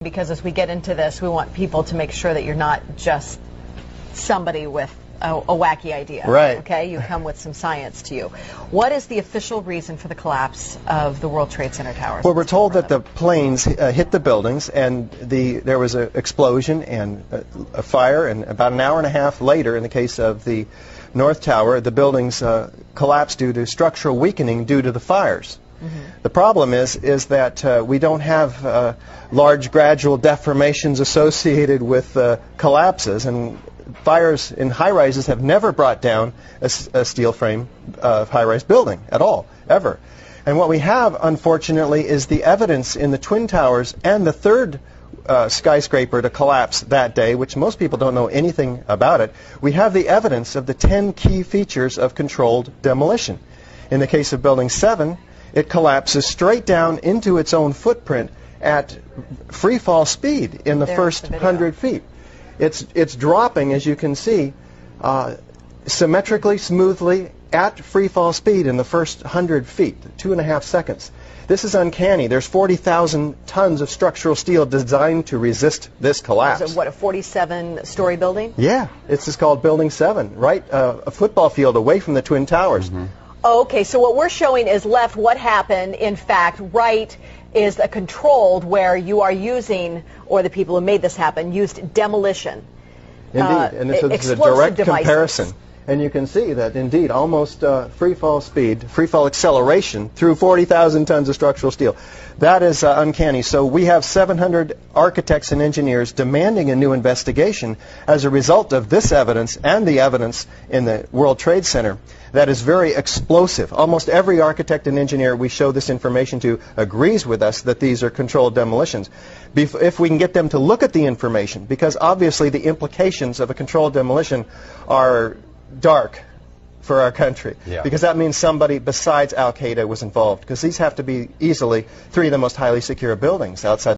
because as we get into this, we want people to make sure that you're not just somebody with a wacky idea. Right. Okay, you come with some science to you. What is the official reason for the collapse of the World Trade Center towers? Well, we're told that the planes hit the buildings, and there was an explosion and a fire, and about an hour and a half later, in the case of the North Tower, the buildings collapsed due to structural weakening due to the fires. The problem is that we don't have large gradual deformations associated with collapses, and fires in high-rises have never brought down a steel frame high-rise building at all, ever. And what we have, unfortunately, is the evidence in the Twin Towers and the third skyscraper to collapse that day, which most people don't know anything about it. We have the evidence of the 10 key features of controlled demolition. In the case of Building 7, it collapses straight down into its own footprint at free fall speed in the first 100 feet. It's dropping, as you can see, symmetrically, smoothly, at free fall speed in the first 100 feet, 2.5 seconds. This is uncanny. There's 40,000 tons of structural steel designed to resist this collapse. Is it, what, a 47-story building? Yeah, this is called Building 7, right a football field away from the Twin Towers. Okay, so what we're showing is left what happened. In fact, right is a controlled where you are using, or the people who made this happen, used demolition. Indeed, and this is a direct comparison. And you can see that, indeed, almost free fall speed, free fall acceleration through 40,000 tons of structural steel. That is uncanny. So we have 700 architects and engineers demanding a new investigation as a result of this evidence and the evidence in the World Trade Center. That is very explosive. Almost every architect and engineer we show this information to agrees with us that these are controlled demolitions. If we can get them to look at the information, because obviously the implications of a controlled demolition are dark for our country, because that means somebody besides Al-Qaeda was involved, because these have to be easily 3 of the most highly secure buildings outside